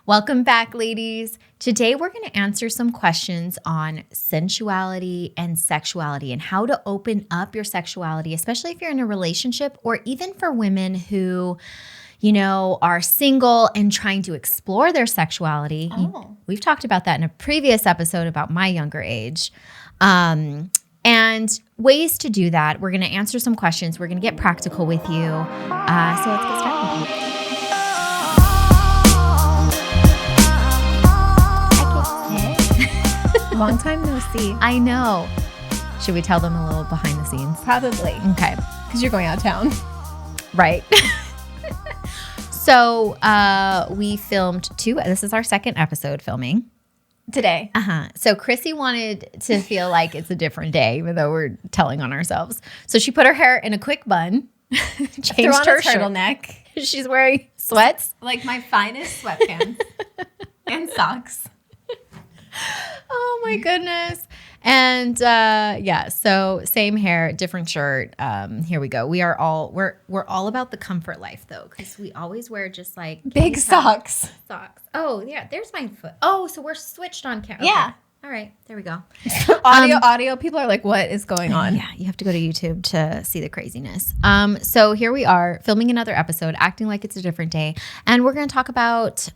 Welcome back, ladies. Today, we're going to answer some questions on sensuality and sexuality and how to open up your sexuality, especially if you're in a relationship or even for women who, are single and trying to explore their sexuality. We've talked about that in a previous episode about my younger age. And ways to do that. We're going to answer some questions. We're going to get practical with you. So let's get started. Long time no see. I know. Should we tell them a little behind the scenes? Probably. Okay. Because you're going out of town. Right. So we filmed this is our second episode filming. Today. So Chrissy wanted to feel like it's a different day, even though we're telling on ourselves. So she put her hair in a quick bun, changed her turtleneck. She's wearing sweats. Like my finest sweatpants and socks. Oh my goodness. And so same hair, different shirt. Here we go. We're all about the comfort life though, because we always wear just like big socks. Oh yeah, there's my foot. Oh, so we're switched on camera. Yeah. Okay. All right, there we go. Audio. People are like, what is going on? Yeah, you have to go to YouTube to see the craziness. So here we are filming another episode, acting like it's a different day. And we're going to talk about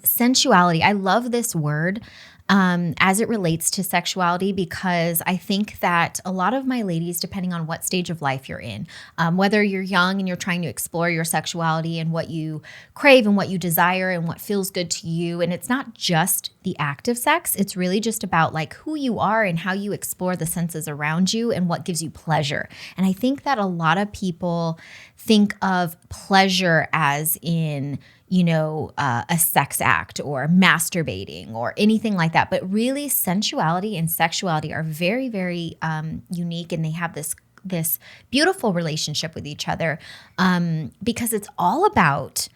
sensuality. I love this word. As it relates to sexuality, because I think that a lot of my ladies, depending on what stage of life you're in, whether you're young and you're trying to explore your sexuality and what you crave and what you desire and what feels good to you. And it's not just the act of sex. It's really just about like who you are and how you explore the senses around you and what gives you pleasure. And I think that a lot of people think of pleasure as in a sex act or masturbating or anything like that. But really, sensuality and sexuality are very, very unique, and they have this beautiful relationship with each other because it's all about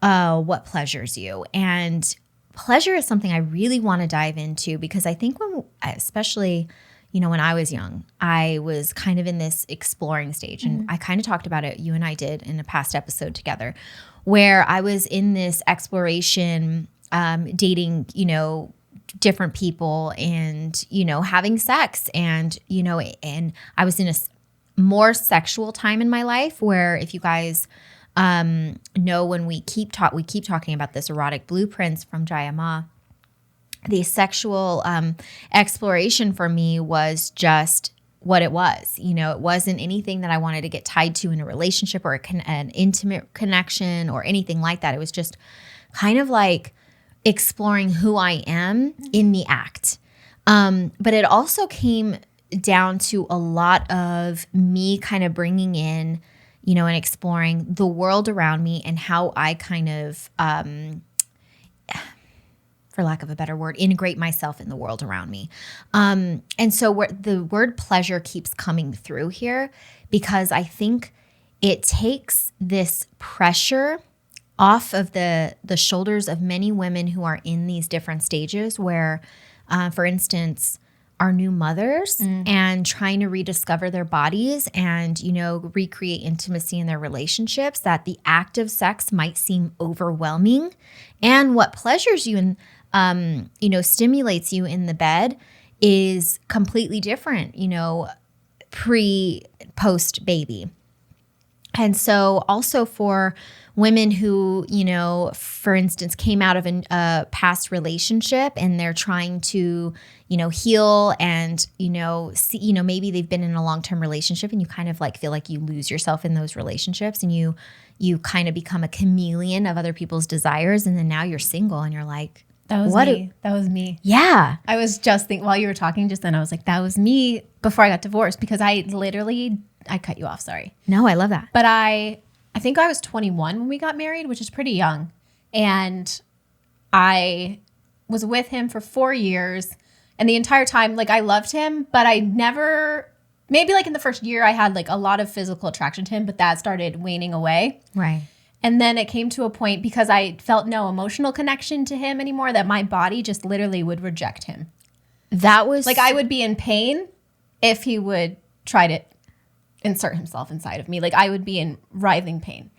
what pleasures you. And pleasure is something I really want to dive into because I think especially when I was young, I was kind of in this exploring stage. And I kind of talked about it, you and I did in a past episode together, where I was in this exploration, dating, different people and, having sex. And, and I was in a more sexual time in my life where if you guys know when we keep talking about this erotic blueprints from Jaya Ma, the sexual exploration for me was just what it was. It wasn't anything that I wanted to get tied to in a relationship or an intimate connection or anything like that. It was just kind of like exploring who I am in the act. But it also came down to a lot of me kind of bringing in, and exploring the world around me and how I kind of for lack of a better word, integrate myself in the world around me. And so the word pleasure keeps coming through here because I think it takes this pressure off of the shoulders of many women who are in these different stages where, for instance, are new mothers and trying to rediscover their bodies and, recreate intimacy in their relationships, that the act of sex might seem overwhelming. And what pleasures you and stimulates you in the bed is completely different, post baby. And so also for women who, for instance, came out of a past relationship and they're trying to, heal and, see, maybe they've been in a long-term relationship and you kind of like feel like you lose yourself in those relationships and you kind of become a chameleon of other people's desires. And then now you're single and you're like, that was me. Yeah. I was just thinking while you were talking just then, I was like, that was me before I got divorced because I cut you off. Sorry. No, I love that. But I think I was 21 when we got married, which is pretty young. And I was with him for 4 years. And the entire time, like I loved him, but I never, maybe like in the first year I had like a lot of physical attraction to him, but that started waning away. Right. And then it came to a point because I felt no emotional connection to him anymore that my body just literally would reject him. That was like I would be in pain if he would try to insert himself inside of me. Like I would be in writhing pain.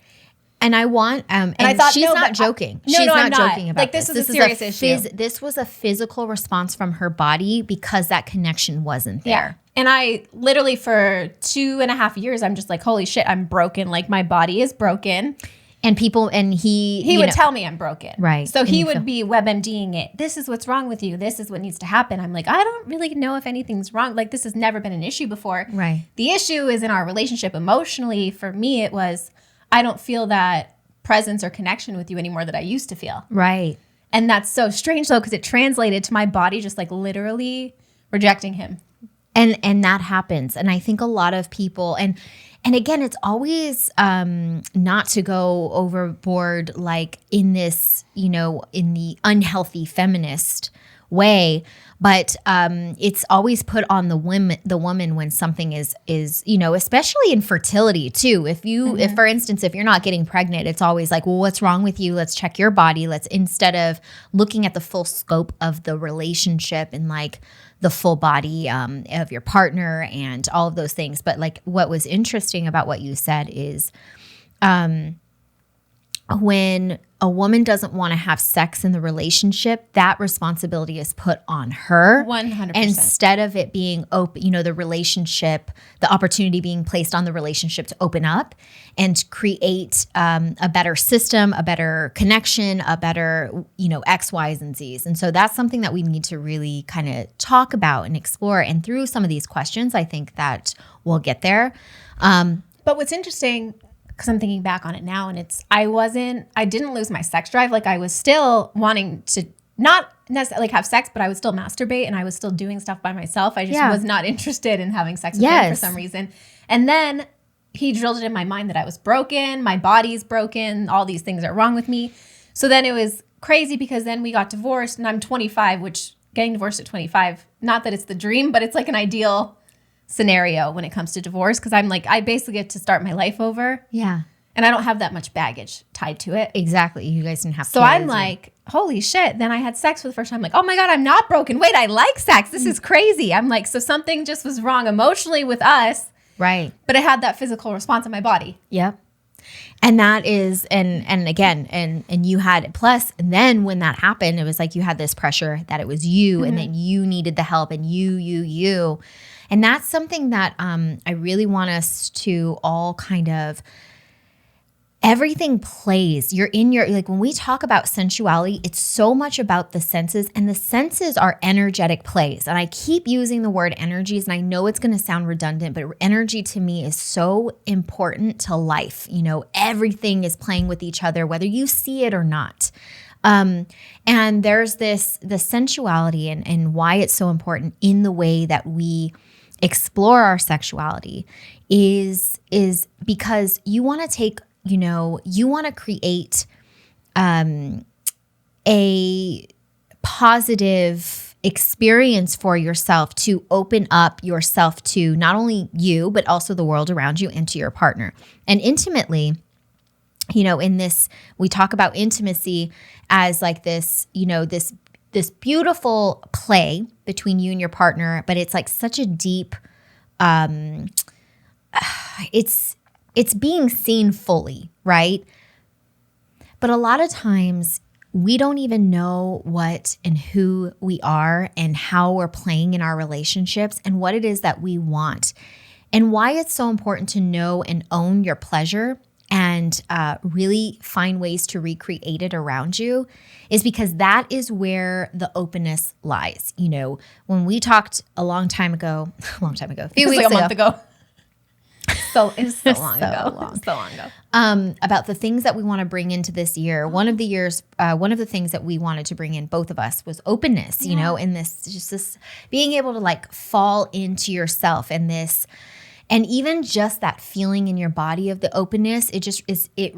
And I want, and I thought, she's no, not but joking. no, She's no, not I'm not. joking about Like, this is a serious issue. This was a physical response from her body because that connection wasn't there. Yeah. And I literally for 2.5 years, I'm just like, holy shit, I'm broken. Like my body is broken. And he would tell me I'm broken. Right. So And he you would feel- be WebMDing it. This is what's wrong with you. This is what needs to happen. I'm like, I don't really know if anything's wrong. Like this has never been an issue before. Right. The issue is in our relationship emotionally. For me, it was, I don't feel that presence or connection with you anymore that I used to feel. Right. And that's so strange though, because it translated to my body just like literally rejecting him. And that happens. And I think a lot of people, and again, it's always not to go overboard, like in this, in the unhealthy feminist way, but it's always put on the woman when something is especially in fertility too. If for instance, if you're not getting pregnant, it's always like, well, what's wrong with you? Let's check your body. Instead of looking at the full scope of the relationship and like the full body of your partner and all of those things. But like what was interesting about what you said is when a woman doesn't want to have sex in the relationship, that responsibility is put on her. 100%. Instead of it being open, the relationship, the opportunity being placed on the relationship to open up and create a better system, a better connection, a better, X, Y's, and Z's. And so that's something that we need to really kind of talk about and explore. And through some of these questions, I think that we'll get there. But what's interesting, because I'm thinking back on it now, and I didn't lose my sex drive. Like I was still wanting to not necessarily like have sex, but I would still masturbate and I was still doing stuff by myself. I just was not interested in having sex with him for some reason. And then he drilled it in my mind that I was broken, my body's broken, all these things are wrong with me. So then it was crazy because then we got divorced and I'm 25, which getting divorced at 25, not that it's the dream, but it's like an ideal scenario when it comes to divorce because I'm like, I basically get to start my life over. Yeah. And I don't have that much baggage tied to it. Exactly. You guys didn't have So I'm like, holy shit. Then I had sex for the first time. I'm like, oh my God, I'm not broken. Wait, I like sex. This is crazy. I'm like, so something just was wrong emotionally with us. Right. But I had that physical response in my body. Yep. And that is, and again, and you had plus, and then when that happened, it was like you had this pressure that it was you and that you needed the help and you. And that's something that I really want us to all kind of, everything plays. Like when we talk about sensuality, it's so much about the senses, and the senses are energetic plays. And I keep using the word energies, and I know it's going to sound redundant, but energy to me is so important to life. Everything is playing with each other, whether you see it or not. And there's the sensuality and why it's so important in the way that we explore our sexuality is because you want to take, you want to create a positive experience for yourself to open up yourself to not only you, but also the world around you and to your partner. And intimately, in this, we talk about intimacy as like this, this beautiful play between you and your partner, but it's like such a deep, it's being seen fully, right? But a lot of times we don't even know what and who we are and how we're playing in our relationships and what it is that we want and why it's so important to know and own your pleasure and really find ways to recreate it around you is because that is where the openness lies. When we talked a few weeks ago, a month ago. So it's so long ago. About the things that we want to bring into this year. One of the things that we wanted to bring in, both of us, was openness. And this being able to like fall into yourself and this. And even just that feeling in your body of the openness, it just is, it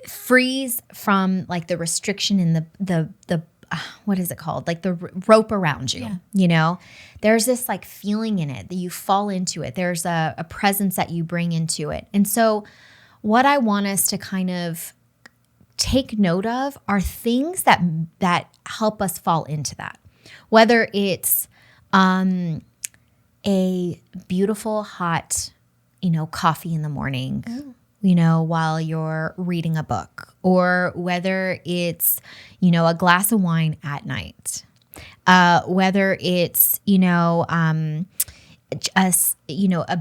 frees from like the restriction and the what is it called? Like the rope around you, There's this like feeling in it that you fall into it. There's a presence that you bring into it. And so what I want us to kind of take note of are things that help us fall into that. Whether it's a beautiful hot, coffee in the morning, while you're reading a book, or whether it's, a glass of wine at night, whether it's, a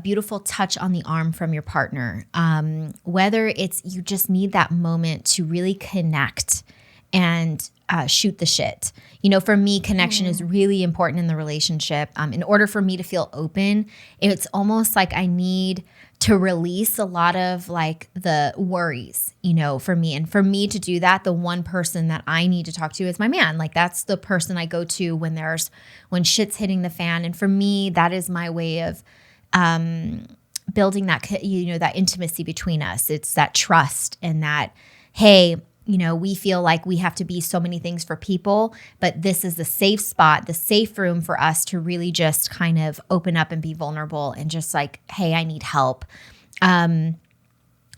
beautiful touch on the arm from your partner, whether it's you just need that moment to really connect and shoot the shit. For me, connection is really important in the relationship. In order for me to feel open, it's almost like I need to release a lot of like the worries, for me. And for me to do that, the one person that I need to talk to is my man. Like that's the person I go to when shit's hitting the fan. And for me, that is my way of building that, that intimacy between us. It's that trust and that, hey, we feel like we have to be so many things for people, but this is the safe spot, the safe room for us to really just kind of open up and be vulnerable and just like, hey, I need help.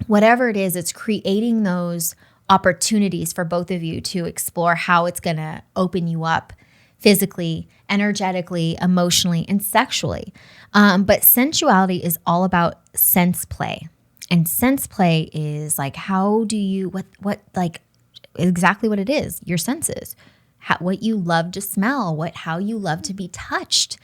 Whatever it is, it's creating those opportunities for both of you to explore how it's going to open you up physically, energetically, emotionally, and sexually. But sensuality is all about sense play. And sense play is like, how do you, like exactly what it is, your senses, what you love to smell, how you love to be touched.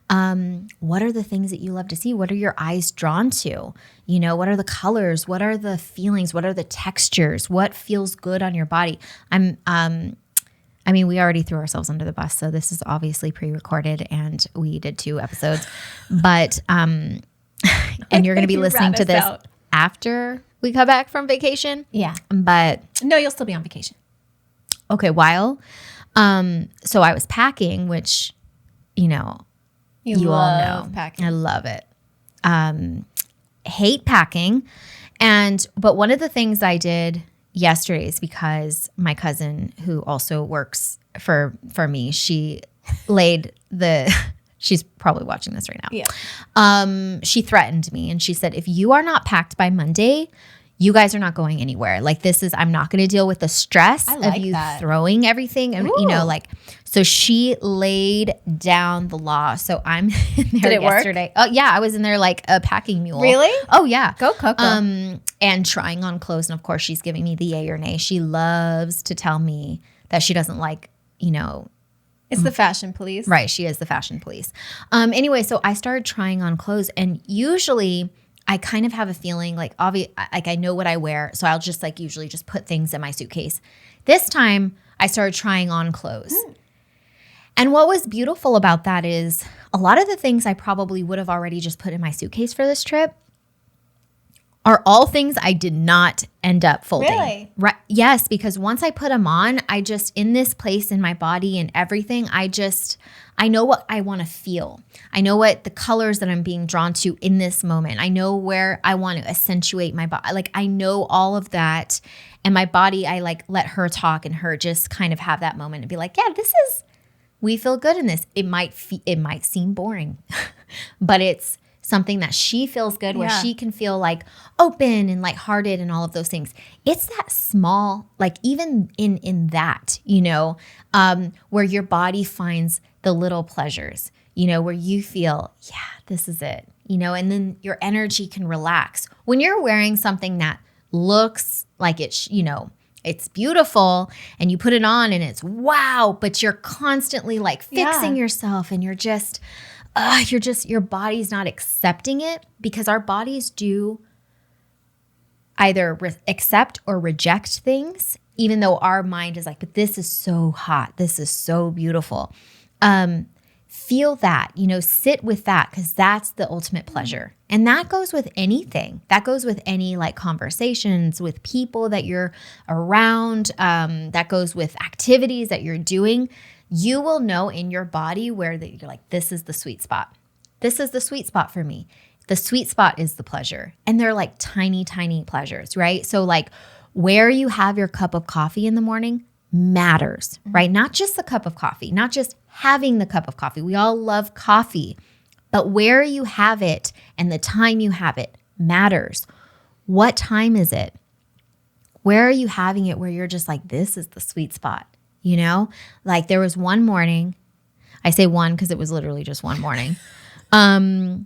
What are the things that you love to see? What are your eyes drawn to? What are the colors? What are the feelings? What are the textures? What feels good on your body? We already threw ourselves under the bus, so this is obviously pre-recorded and we did 2 episodes, but, and you're going to be listening to this after we come back from vacation. Yeah. But no, you'll still be on vacation. Okay, while. So I was packing, which, you all know. Packing. I love it. Hate packing. But one of the things I did yesterday is because my cousin, who also works for me, she laid she's probably watching this right now. Yeah. She threatened me and she said, if you are not packed by Monday, you guys are not going anywhere. Like I'm not going to deal with the stress of you throwing everything. And, so she laid down the law. So I'm in there yesterday. Work? Oh yeah. I was in there like a packing mule. Really? Oh yeah. Go Coco. And trying on clothes. And of course she's giving me the yay or nay. She loves to tell me that she doesn't like, it's the fashion police. Right. She is the fashion police. Anyway, so I started trying on clothes, and usually I kind of have a feeling like I know what I wear. So I'll just usually just put things in my suitcase. This time I started trying on clothes. And what was beautiful about that is a lot of the things I probably would have already just put in my suitcase for this trip are all things I did not end up folding. Really? Right. Yes, because once I put them on, in this place in my body and everything, I know what I want to feel. I know what the colors that I'm being drawn to in this moment. I know where I want to accentuate my body. I know all of that. And my body, I let her talk and her just kind of have that moment and be like, yeah, we feel good in this. It might seem boring, but it's something that she feels good, where she can feel open and lighthearted and all of those things. It's that small, even in that, where your body finds the little pleasures, where you feel, yeah, this is it, and then your energy can relax. When you're wearing something that looks like it's, it's beautiful and you put it on and it's wow, but you're constantly fixing yourself and you're just, your body's not accepting it, because our bodies do either accept or reject things, even though our mind is but this is so hot. This is so beautiful. Feel that, sit with that, because that's the ultimate pleasure. And that goes with anything. That goes with any conversations with people that you're around. That goes with activities that you're doing. You will know in your body where you're this is the sweet spot. This is the sweet spot for me. The sweet spot is the pleasure. And they're tiny, tiny pleasures, right? So where you have your cup of coffee in the morning matters, right? Not just the cup of coffee, not just having the cup of coffee. We all love coffee, but where you have it and the time you have it matters. What time is it? Where are you having it where you're just this is the sweet spot? There was one morning, I say one because it was literally just one morning. I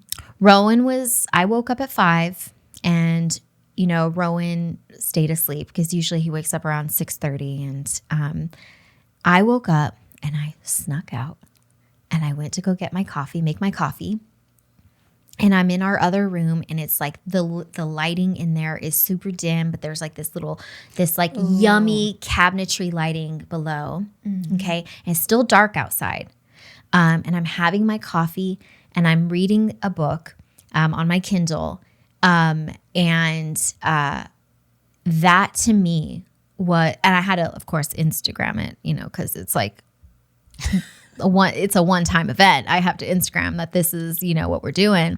woke up at 5 and Rowan stayed asleep because usually he wakes up around 6:30, and I woke up and I snuck out and I went to go get make my coffee. And I'm in our other room, and it's like the lighting in there is super dim, but there's like this yummy cabinetry lighting below. Mm-hmm. Okay. And it's still dark outside. And I'm having my coffee and I'm reading a book on my Kindle. And that to me and I had to, of course, Instagram it, because it's like it's a one-time event. I have to Instagram that this is, what we're doing.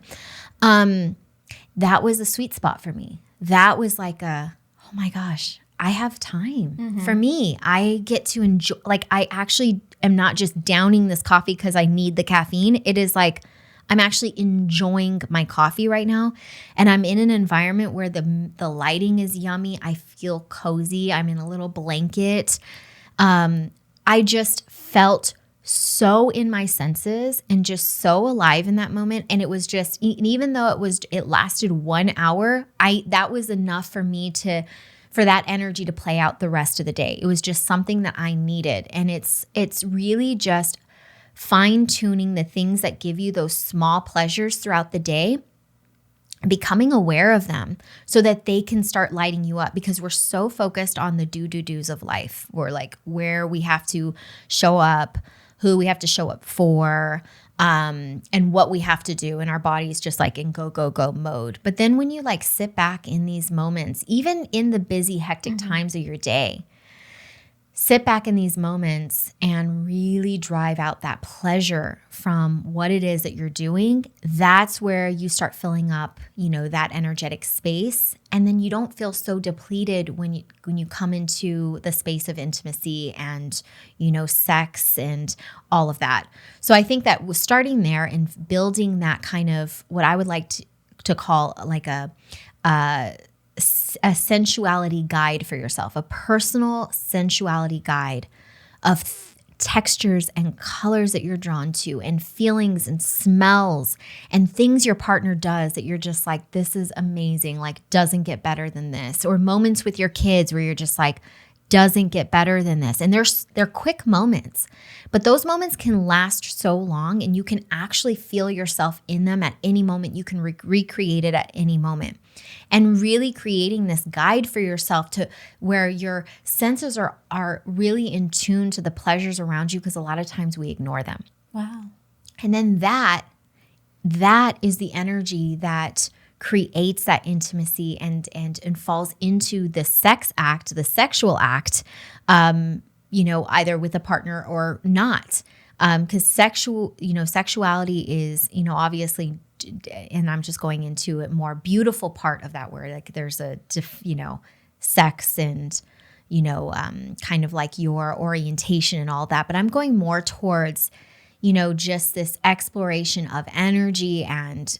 That was a sweet spot for me. That was like oh my gosh, I have time for me. I get to enjoy, like, I actually am not just downing this coffee because I need the caffeine. It is like, I'm actually enjoying my coffee right now. And I'm in an environment where the lighting is yummy. I feel cozy. I'm in a little blanket. I just felt so in my senses and just so alive in that moment. And it was just, even though it lasted 1 hour, that was enough for me for that energy to play out the rest of the day. It was just something that I needed. And it's really just fine-tuning the things that give you those small pleasures throughout the day, becoming aware of them so that they can start lighting you up, because we're so focused on the do's of life. We're like where we have to show up, who we have to show up for, and what we have to do. And our body's just like in go, go, go mode. But then when you like sit back in these moments, even in the busy, hectic times of your day, sit back in these moments and really drive out that pleasure from what it is that you're doing. That's where you start filling up, that energetic space. And then you don't feel so depleted when you come into the space of intimacy and, sex and all of that. So I think that was starting there and building that kind of what I would like to call like a sensuality guide for yourself, a personal sensuality guide of textures and colors that you're drawn to, and feelings and smells and things your partner does that you're just like, this is amazing, like doesn't get better than this. Or moments with your kids where you're just like, doesn't get better than this. And they're quick moments, but those moments can last so long, and you can actually feel yourself in them at any moment. You can recreate it at any moment. And really creating this guide for yourself to where your senses are really in tune to the pleasures around you, because a lot of times we ignore them. Wow. And then that is the energy that creates that intimacy and falls into the sex act, the sexual act, either with a partner or not. Because sexuality is, obviously, and I'm just going into a more beautiful part of that word. Like there's sex and, kind of like your orientation and all that. But I'm going more towards, just this exploration of energy and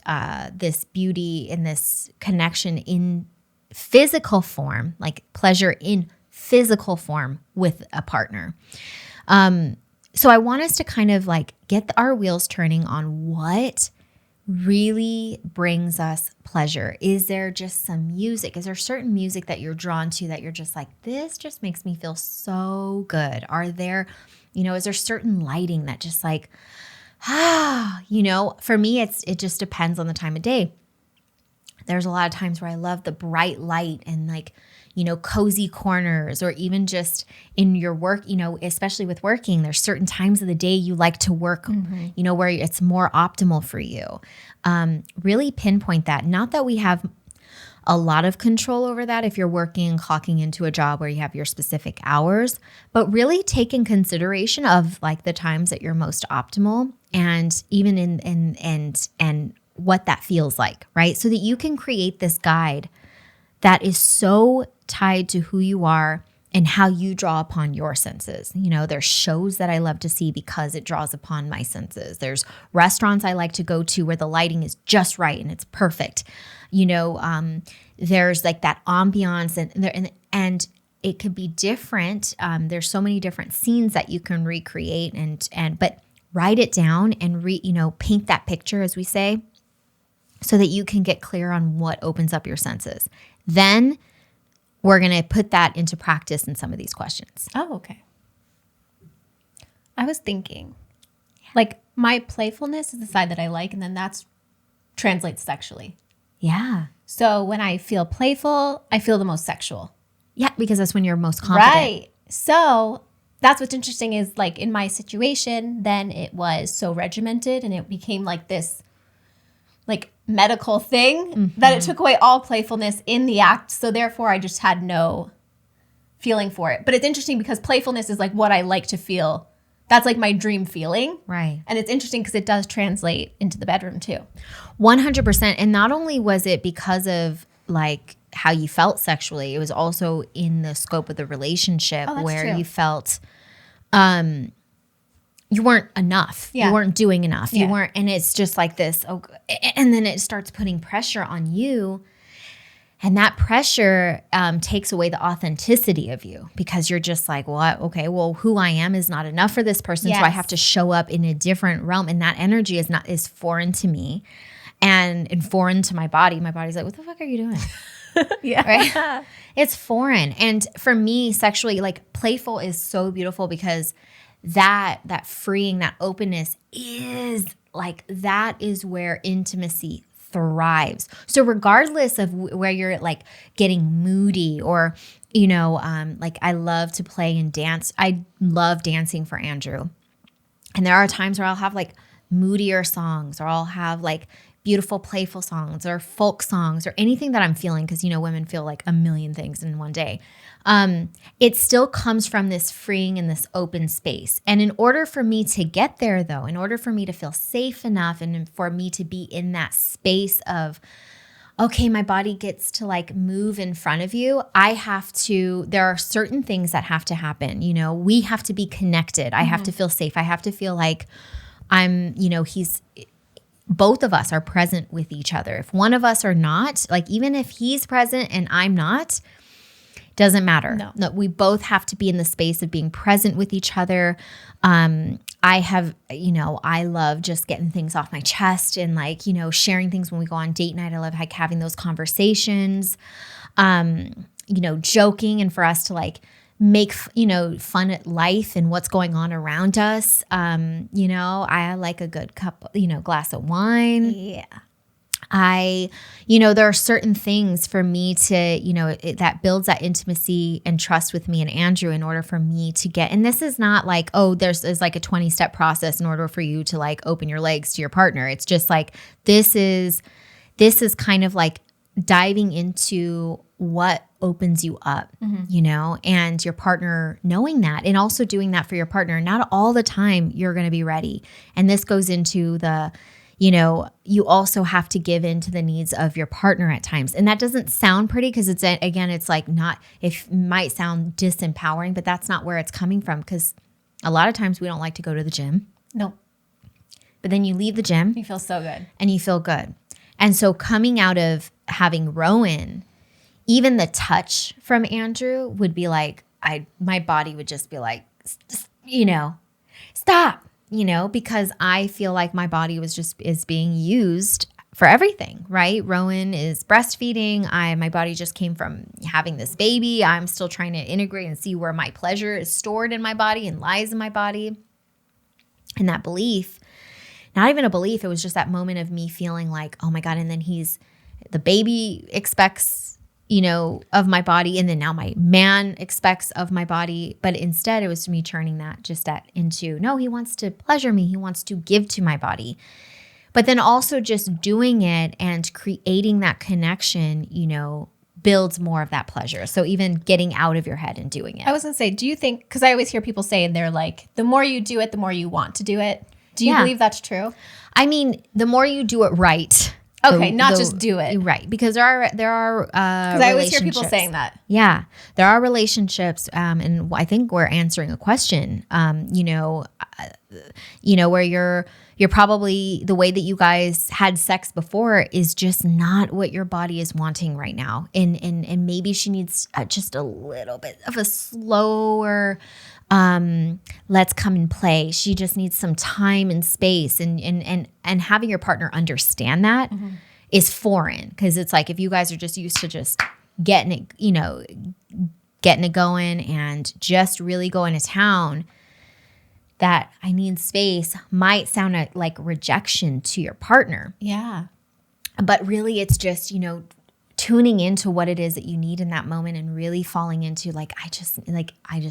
this beauty and this connection in physical form, like pleasure in physical form with a partner. So I want us to kind of like get our wheels turning on what really brings us pleasure. Is there just some music? Is there certain music that you're drawn to that you're just like, this just makes me feel so good? Are there, is there certain lighting that just like, for me, it just depends on the time of day. There's a lot of times where I love the bright light and like, cozy corners, or even just in your work, especially with working, there's certain times of the day you like to work, where it's more optimal for you. Really pinpoint that. Not that we have a lot of control over that if you're working, clocking into a job where you have your specific hours, but really take in consideration of like the times that you're most optimal, and even in what that feels like, right? So that you can create this guide that is so tied to who you are and how you draw upon your senses. There's shows that I love to see because it draws upon my senses. There's restaurants I like to go to where the lighting is just right and it's perfect. There's like that ambiance and it could be different. There's so many different scenes that you can recreate but write it down and paint that picture, as we say, so that you can get clear on what opens up your senses. Then we're going to put that into practice in some of these questions. Oh, okay. I was thinking, like, my playfulness is the side that I like, and then that's translates sexually. Yeah. So when I feel playful, I feel the most sexual. Yeah, because that's when you're most confident. Right. So that's what's interesting is, like, in my situation, then it was so regimented and it became like this, like, medical thing that it took away all playfulness in the act. So therefore, I just had no feeling for it. But it's interesting because playfulness is like what I like to feel. That's like my dream feeling. Right. And it's interesting because it does translate into the bedroom too. 100%. And not only was it because of like how you felt sexually, it was also in the scope of the relationship where true. you felt you weren't enough. Yeah. You weren't doing enough. You Yeah. weren't, and it's just like this, and then it starts putting pressure on you. And that pressure takes away the authenticity of you because you're just like, well, okay, well, who I am is not enough for this person. So I Yes. have to show up in a different realm. And that energy is foreign to me and foreign to my body. My body's like, what the fuck are you doing? Yeah. Right? It's foreign. And for me, sexually, like, playful is so beautiful because that freeing, that openness is like, that is where intimacy thrives. So regardless of where you're like getting moody or, you know, like, I love to play and dance. I love dancing for Andrew. And there are times where I'll have like moodier songs, or I'll have like beautiful, playful songs or folk songs or anything that I'm feeling. Cause, you know, women feel like a million things in one day. It still comes from this freeing and this open space. And in order for me to get there, though, in order for me to feel safe enough and for me to be in that space of, okay, my body gets to like move in front of you, there are certain things that have to happen. You know, we have to be connected. I have to feel safe. I have to feel like both of us are present with each other. If one of us are not, like, even if he's present and I'm not, doesn't matter. No, we both have to be in the space of being present with each other. I love just getting things off my chest and, like, you know, sharing things when we go on date night. I love like having those conversations, joking, and for us to like make, fun at life and what's going on around us. I like a good glass of wine. Yeah. There are certain things for me to, that builds that intimacy and trust with me and Andrew in order for me to get, and this is not like, oh, there's like a 20-step process in order for you to like open your legs to your partner. It's just like, this is kind of like diving into what opens you up, and your partner knowing that, and also doing that for your partner. Not all the time you're going to be ready. And this goes into the, you also have to give in to the needs of your partner at times. And that doesn't sound pretty because it's like it might sound disempowering, but that's not where it's coming from. Because a lot of times we don't like to go to the gym. No. But then you leave the gym. You feel so good. And you feel good. And so coming out of having Rowan, even the touch from Andrew would be like, my body would just be like, stop. Because I feel like my body is being used for everything, right? Rowan is breastfeeding. My body just came from having this baby. I'm still trying to integrate and see where my pleasure is stored in my body and lies in my body. And that belief, not even a belief, it was just that moment of me feeling like, oh my God. And then the baby expects, of my body. And then now my man expects of my body. But instead it was me turning that into, no, he wants to pleasure me. He wants to give to my body. But then also just doing it and creating that connection, builds more of that pleasure. So even getting out of your head and doing it. I was going to say, do you think, because I always hear people saying they're like, the more you do it, the more you want to do it. Do you believe that's true? I mean, the more you do it right. Okay, not just do it. Right. Because there are because I always hear people saying that. Yeah. There are relationships, and I think we're answering a question, where you're probably, the way that you guys had sex before is just not what your body is wanting right now. And maybe she needs just a little bit of a slower, let's come and play. She just needs some time and space, and having your partner understand that is foreign. Cause it's like, if you guys are just used to just getting it, getting it going and just really going to town, that I need space might sound like rejection to your partner. Yeah. But really it's just, tuning into what it is that you need in that moment and really falling into like, I just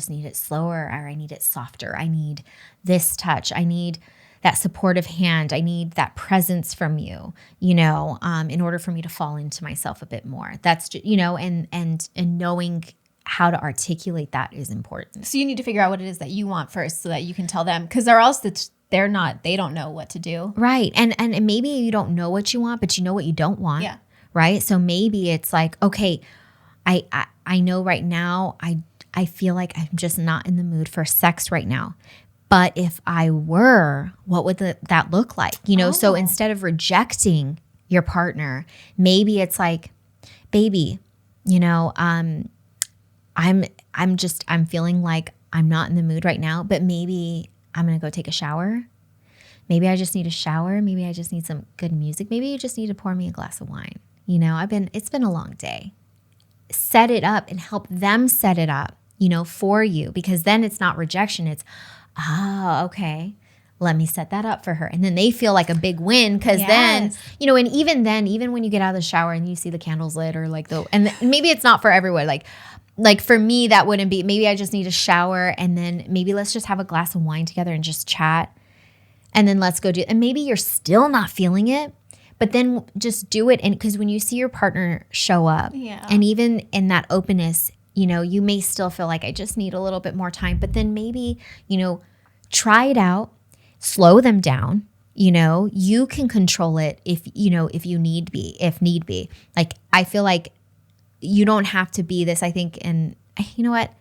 need it slower, or I need it softer. I need this touch. I need that supportive hand. I need that presence from you, in order for me to fall into myself a bit more. That's just, and knowing how to articulate that is important. So you need to figure out what it is that you want first so that you can tell them, because or else they don't know what to do. Right. And maybe you don't know what you want, but you know what you don't want. Yeah. Right. So maybe it's like, okay, I know right now I feel like I'm just not in the mood for sex right now. But if I were, what would that lolook like? So instead of rejecting your partner, maybe it's like, baby, I'm feeling like I'm not in the mood right now, but maybe I'm going to go take a shower. Maybe I just need a shower. Maybe I just need some good music. Maybe you just need to pour me a glass of wine. It's been a long day. Set it up and help them set it up, for you, because then it's not rejection. It's, okay, let me set that up for her. And then they feel like a big win because then, and even when you get out of the shower and you see the candles lit or maybe it's not for everyone. Like for me, that wouldn't be, maybe I just need a shower and then maybe let's just have a glass of wine together and just chat. And then let's go and maybe you're still not feeling it, but then just do it. And because when you see your partner show up and even in that openness, you may still feel like I just need a little bit more time, but then maybe, try it out, slow them down. You can control it if need be. Like, I feel like you don't have to be this, I think. And you know what?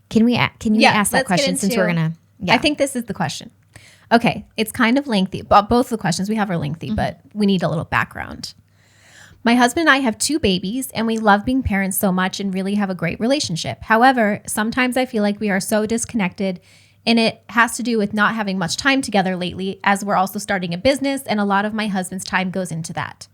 Can you ask that question since we're going to, I think this is the question. Okay. It's kind of lengthy. Both the questions we have are lengthy, but we need a little background. My husband and I have 2 babies and we love being parents so much and really have a great relationship. However, sometimes I feel like we are so disconnected, and it has to do with not having much time together lately, as we're also starting a business and a lot of my husband's time goes into that.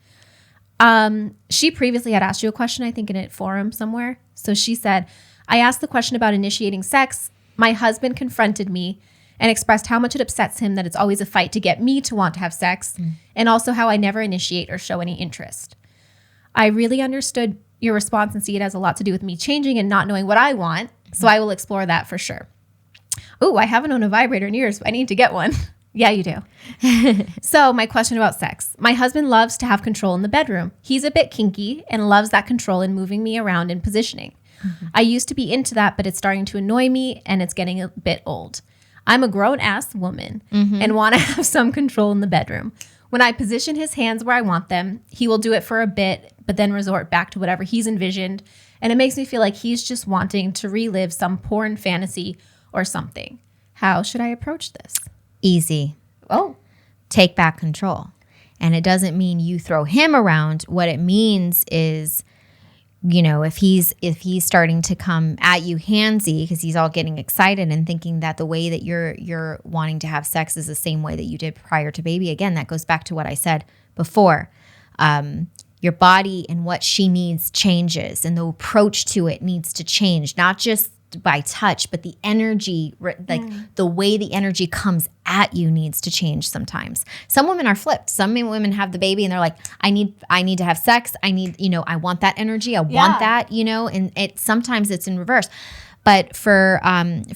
She previously had asked you a question, I think in a forum somewhere. So she said, I asked the question about initiating sex. My husband confronted me and expressed how much it upsets him that it's always a fight to get me to want to have sex, and also how I never initiate or show any interest. I really understood your response and see it has a lot to do with me changing and not knowing what I want. So I will explore that for sure. Oh, I haven't owned a vibrator in years. I need to get one. Yeah, you do. So my question about sex. My husband loves to have control in the bedroom. He's a bit kinky and loves that control in moving me around and positioning. I used to be into that, but it's starting to annoy me and it's getting a bit old. I'm a grown-ass woman and want to have some control in the bedroom. When I position his hands where I want them, he will do it for a bit, but then resort back to whatever he's envisioned. And it makes me feel like he's just wanting to relive some porn fantasy or something. How should I approach this? Easy. Oh. Take back control. And it doesn't mean you throw him around. What it means is, if he's starting to come at you handsy because he's all getting excited and thinking that the way that you're wanting to have sex is the same way that you did prior to baby. Again, that goes back to what I said before. Your body and what she needs changes, and the approach to it needs to change, not just by touch, but the energy, the way the energy comes at you needs to change sometimes. Some women are flipped. Some women have the baby and they're like, I need to have sex. I need, I want that energy. I want that, and sometimes it's in reverse. But for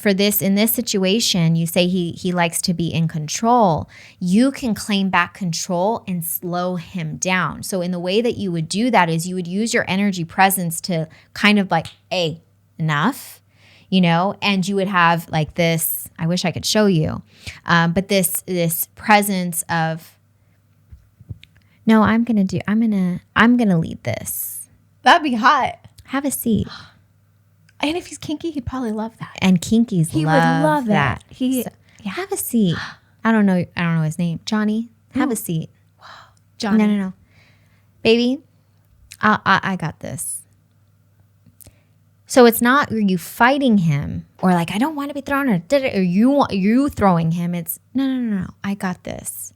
this, in this situation, you say he likes to be in control. You can claim back control and slow him down. So in the way that you would do that is you would use your energy presence to kind of like, hey, enough. And you would have like this, I wish I could show you, but this presence of, no, I'm going to lead this. That'd be hot. Have a seat. And if he's kinky, he'd probably love that. And kinkies he would love that. Have a seat. I don't know his name. Johnny, have a seat. Wow. Johnny. No. Baby, I got this. So it's not you fighting him or like, I don't want to be thrown or you throwing him. It's no. I got this.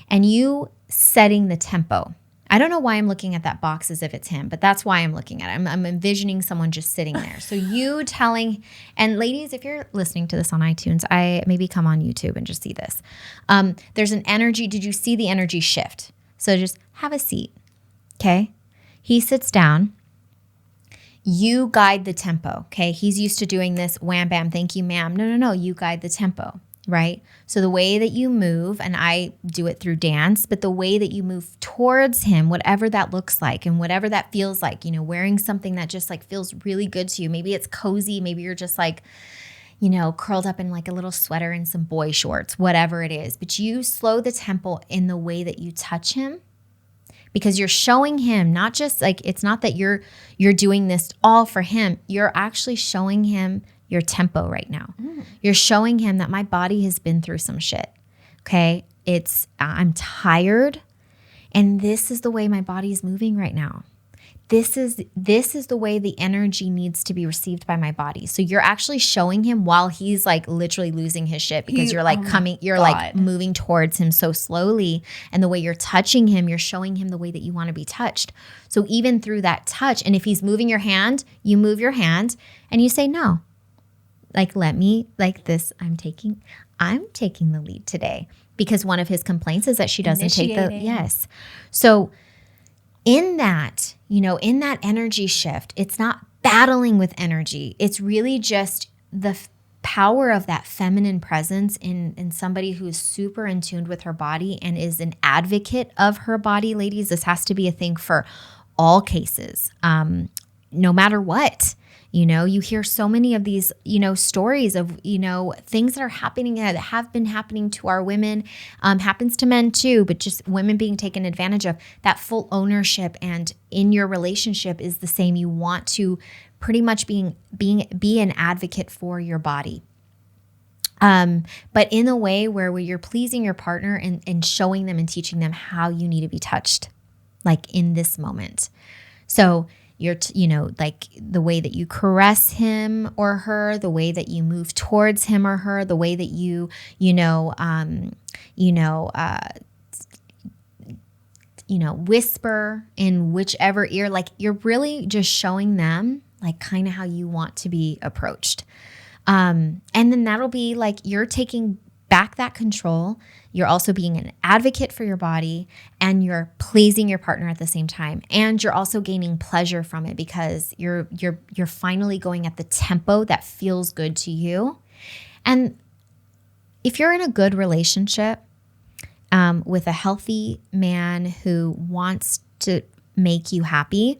And you setting the tempo. I don't know why I'm looking at that box as if it's him, but that's why I'm looking at it. I'm envisioning someone just sitting there. So you telling, and ladies, if you're listening to this on iTunes, I maybe come on YouTube and just see this. There's an energy. Did you see the energy shift? So just have a seat. Okay. He sits down. You guide the tempo. Okay. He's used to doing this. Wham, bam. Thank you, ma'am. No. You guide the tempo. Right? So the way that you move, and I do it through dance, but the way that you move towards him, whatever that looks like and whatever that feels like, wearing something that just like feels really good to you. Maybe it's cozy. Maybe you're just like, curled up in like a little sweater and some boy shorts, whatever it is. But you slow the tempo in the way that you touch him, because you're showing him, not just like, it's not that you're doing this all for him. You're actually showing him your tempo right now. You're showing him that my body has been through some shit. Okay. I'm tired, and this is the way my body is moving right now. This is the way the energy needs to be received by my body. So you're actually showing him while he's like literally losing his shit, because you're like like moving towards him so slowly. And the way you're touching him, you're showing him the way that you want to be touched. So even through that touch, and if he's moving your hand, you move your hand and you say, no. Like, let me, like this, I'm taking the lead today, because one of his complaints is that she doesn't take yes. So in that, in that energy shift, it's not battling with energy. It's really just the power of that feminine presence in somebody who's super in tune with her body and is an advocate of her body. Ladies, this has to be a thing for all cases, no matter what. You hear so many of these, stories of, things that are happening, that have been happening to our women, happens to men too, but just women being taken advantage of. That full ownership and in your relationship is the same. You want to pretty much be an advocate for your body. But in a way where you're pleasing your partner and showing them and teaching them how you need to be touched, like in this moment. So you're, like the way that you caress him or her, the way that you move towards him or her, the way that you, whisper in whichever ear, like you're really just showing them like kind of how you want to be approached. And then that'll be like, you're taking back that control. You're also being an advocate for your body, and you're pleasing your partner at the same time. And you're also gaining pleasure from it, because you're finally going at the tempo that feels good to you. And if you're in a good relationship with a healthy man who wants to make you happy,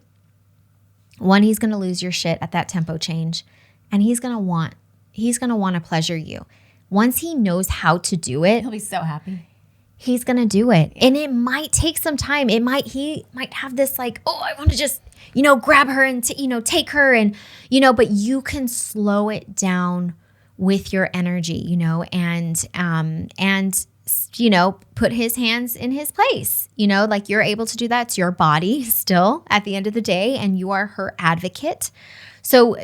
one, he's going to lose your shit at that tempo change, and he's going to want to pleasure you. Once he knows how to do it, he'll be so happy. He's going to do it. And it might take some time. He might have this like, oh, I want to just, grab her and, take her and, but you can slow it down with your energy, and put his hands in his place, like you're able to do that. It's your body still at the end of the day, and you are her advocate. So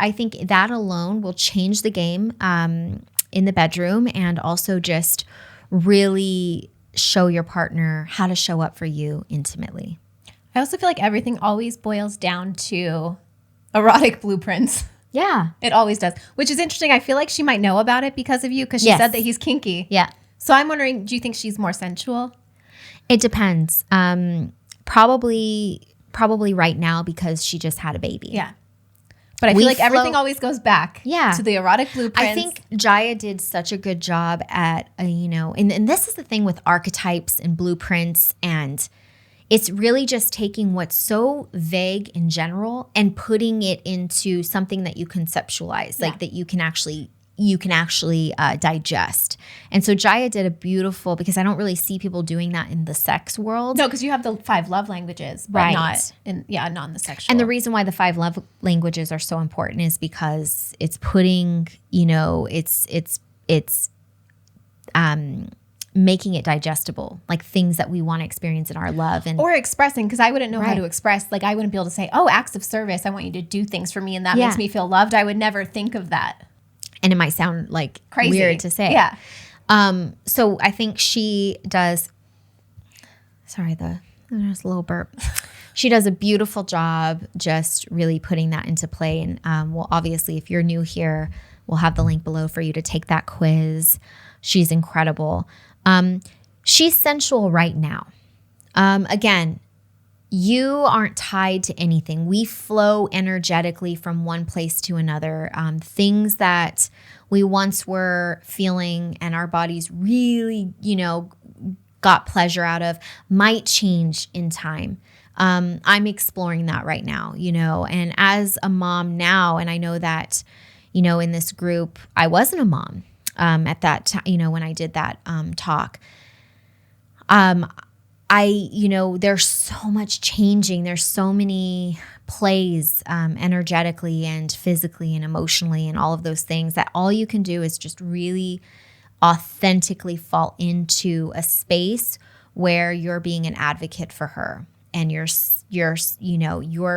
I think that alone will change the game, in the bedroom, and also just really show your partner how to show up for you intimately. I also feel like everything always boils down to erotic blueprints. Yeah. It always does, which is interesting. I feel like she might know about it because of you, because she said that he's kinky. Yeah. So I'm wondering, do you think she's more sensual? It depends. Probably right now, because she just had a baby. Yeah. But I feel like everything always goes back to the erotic blueprints. I think Jaya did such a good job at, and this is the thing with archetypes and blueprints, and it's really just taking what's so vague in general and putting it into something that you conceptualize, like that you can actually digest. And so Jaya did a beautiful, because I don't really see people doing that in the sex world. No, because you have the 5 love languages, but not in the sexual. And the reason why the 5 love languages are so important is because it's putting, it's making it digestible, like things that we want to experience in our love, or expressing, because I wouldn't know how to express. Like I wouldn't be able to say, oh, acts of service, I want you to do things for me, and that makes me feel loved. I would never think of that. And it might sound like crazy, weird to say. Yeah. So I think she does. Sorry, the There's a little burp. She does a beautiful job just really putting that into play. And well, obviously, if you're new here, we'll have the link below for you to take that quiz. She's incredible. She's sensual right now. Again, you aren't tied to anything. We flow energetically from one place to another. Things that we once were feeling and our bodies really, got pleasure out of might change in time. I'm exploring that right now, and as a mom now, and I know that, in this group, I wasn't a mom at that time, when I did that talk. There's so much changing. There's so many plays energetically and physically and emotionally and all of those things that all you can do is just really authentically fall into a space where you're being an advocate for her and you're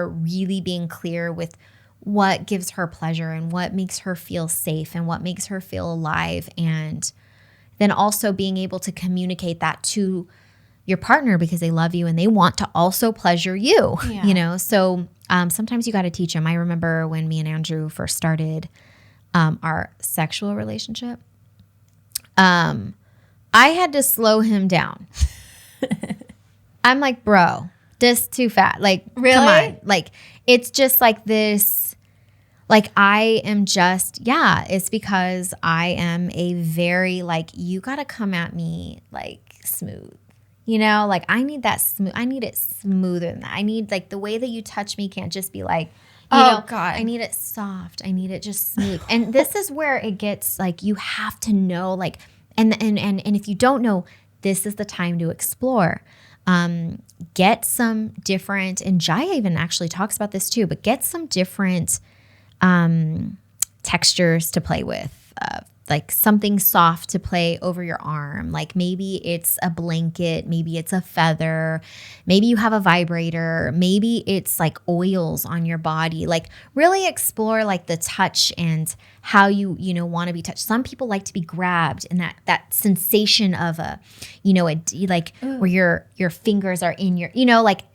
really being clear with what gives her pleasure and what makes her feel safe and what makes her feel alive, and then also being able to communicate that to your partner because they love you and they want to also pleasure you, So sometimes you got to teach them. I remember when me and Andrew first started our sexual relationship, I had to slow him down. I'm like, bro, this too fat. Like, really? Come on. Like, it's just like this. Like, I am just, it's because I am a very, you got to come at me, smooth. I need that smooth. I need it smoother than that. I need, the way that you touch me can't just be God. I need it soft. I need it just smooth. And this is where it gets, you have to know, and if you don't know, this is the time to explore. Get some different, and Jaya even actually talks about this too, but get some different textures to play with, something soft to play over your arm. Maybe it's a blanket, maybe it's a feather, maybe you have a vibrator, maybe it's oils on your body. Really explore the touch and how you want to be touched. Some people like to be grabbed, and that sensation of where your fingers are in your,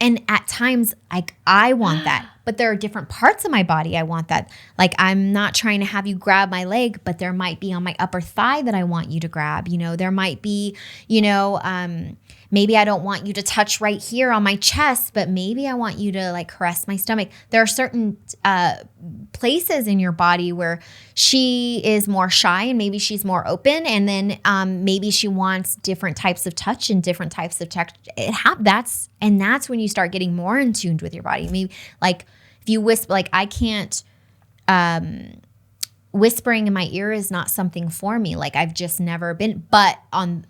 and at times I want that. But there are different parts of my body I want that. I'm not trying to have you grab my leg, but there might be on my upper thigh that I want you to grab. There might be, maybe I don't want you to touch right here on my chest, but maybe I want you to caress my stomach. There are certain places in your body where she is more shy and maybe she's more open, and then maybe she wants different types of touch and different types of texture. That's when you start getting more in tune with your body. Maybe if you whisper, I can't. Whispering in my ear is not something for me. I've just never been. But on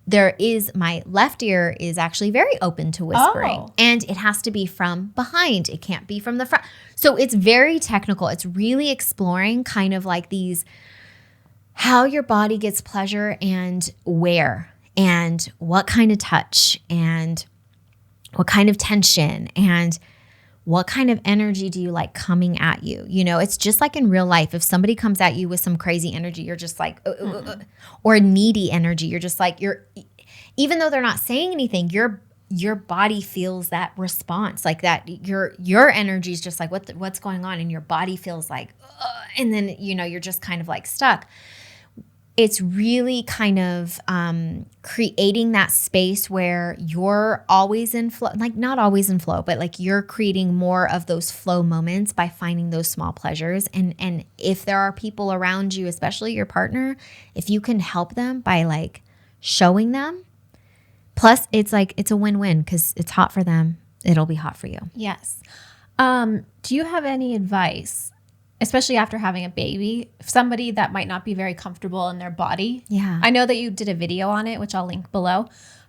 there is, my left ear is actually very open to whispering, and it has to be from behind. It can't be from the front. So it's very technical. It's really exploring kind of these, how your body gets pleasure and where and what kind of touch and what kind of tension and what kind of energy do you like coming at you? It's just like in real life. If somebody comes at you with some crazy energy, you're just or needy energy, you're just even though they're not saying anything, your body feels that response, that your energy is just what's going on, and your body feels and then, you're just kind of stuck. It's really kind of creating that space where you're always in flow, not always in flow, but you're creating more of those flow moments by finding those small pleasures. And if there are people around you, especially your partner, if you can help them by showing them, plus it's it's a win-win because it's hot for them. It'll be hot for you. Yes. Do you have any advice, especially after having a baby, somebody that might not be very comfortable in their body? Yeah. I know that you did a video on it, which I'll link below,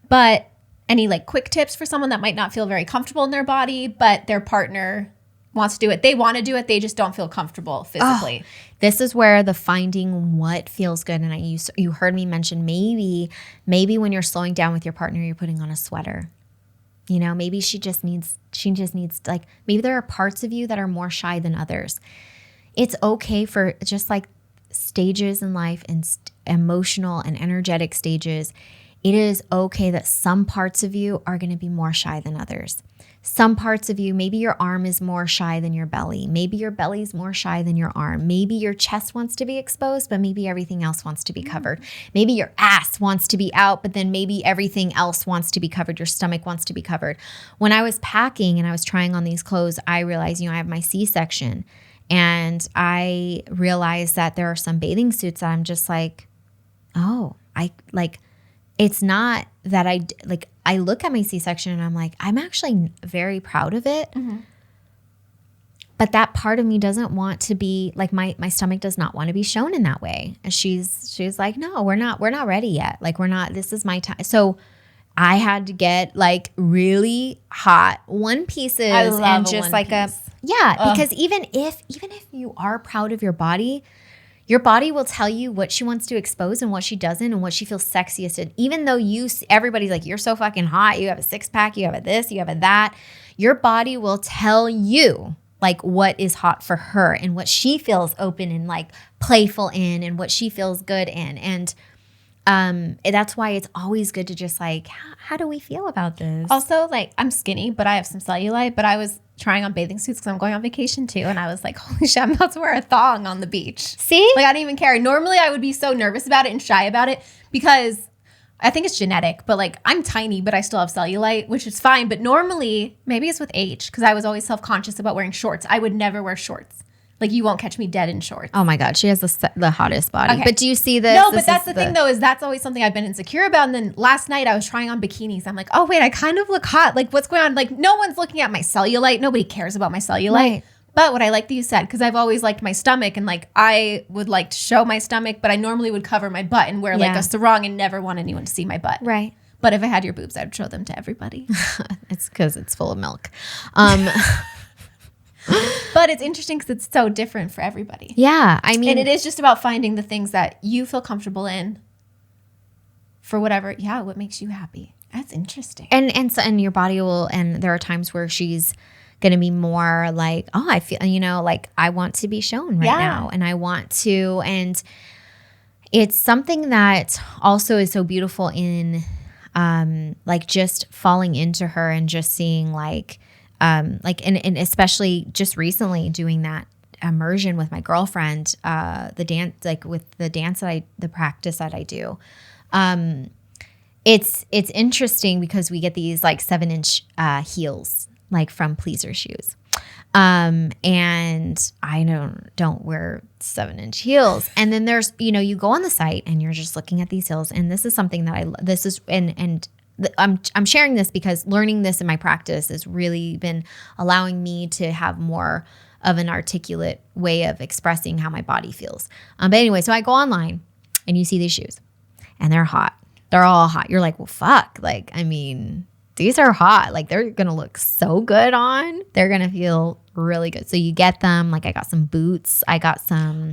but any quick tips for someone that might not feel very comfortable in their body, but their partner wants to do it. They want to do it. They just don't feel comfortable physically. This is where the finding what feels good. And you heard me mention maybe when you're slowing down with your partner, you're putting on a sweater. Maybe she just needs maybe there are parts of you that are more shy than others. It's okay for just stages in life and emotional and energetic stages. it is okay that some parts of you are going to be more shy than others. Some parts of you, maybe your arm is more shy than your belly. Maybe your belly's more shy than your arm. Maybe your chest wants to be exposed, but maybe everything else wants to be covered. Maybe your ass wants to be out, but then maybe everything else wants to be covered. Your stomach wants to be covered. When I was packing and I was trying on these clothes, I realized, I have my C-section, and I realized that there are some bathing suits that I'm just like, oh, it's not that I look at my C-section and I'm like, I'm actually very proud of it. Mm-hmm. But that part of me doesn't want to be like, my stomach does not want to be shown in that way. And she's like, no, we're not ready yet. Like, this is my time. So I had to get like really hot one pieces and just like piece. Because even if you are proud of your body will tell you what she wants to expose and what she doesn't and what she feels sexiest in. Even though everybody's like, you're so fucking hot, you have a six pack, you have a this, you have a that. Your body will tell you like what is hot for her and what she feels open and like playful in and what she feels good in. And that's why it's always good to just like, how do we feel about this? Also, like, I'm skinny, but I have some cellulite, but I was trying on bathing suits because I'm going on vacation too. And I was like, holy shit, I'm about to wear a thong on the beach. See? Like, I didn't even care. Normally I would be so nervous about it and shy about it because I think it's genetic, but like, I'm tiny, but I still have cellulite, which is fine. But normally, maybe it's with age, because I was always self-conscious about wearing shorts. I would never wear shorts. Like, you won't catch me dead in shorts. Oh my God, she has the hottest body. Okay. But do you see this? No, but that's the thing though, is that's always something I've been insecure about. And then last night I was trying on bikinis. I'm like, oh wait, I kind of look hot. Like, what's going on? Like, no one's looking at my cellulite. Nobody cares about my cellulite. Right. But what I like that you said, because I've always liked my stomach, and like I would like to show my stomach, but I normally would cover my butt and wear like a sarong and never want anyone to see my butt. Right. But if I had your boobs, I'd show them to everybody. It's because it's full of milk. But it's interesting because it's so different for everybody. Yeah, I mean, and it is just about finding the things that you feel comfortable in for whatever. Yeah, what makes you happy. That's interesting. And your body will. And there are times where she's going to be more like, oh, I feel, like I want to be shown right now, and I want to. And it's something that also is so beautiful in, like just falling into her and just seeing and especially just recently doing that immersion with my girlfriend, the practice that I do. It's interesting because we get these like 7-inch heels, like from Pleaser shoes. And I don't wear 7-inch heels. And then there's, you go on the site and you're just looking at these heels. And this is something that I'm sharing this because learning this in my practice has really been allowing me to have more of an articulate way of expressing how my body feels. But anyway, so I go online and you see these shoes and they're hot. They're all hot. You're like, well, fuck. Like, I mean, these are hot. Like, they're going to look so good on. They're going to feel really good. So you get them. Like, I got some boots. I got some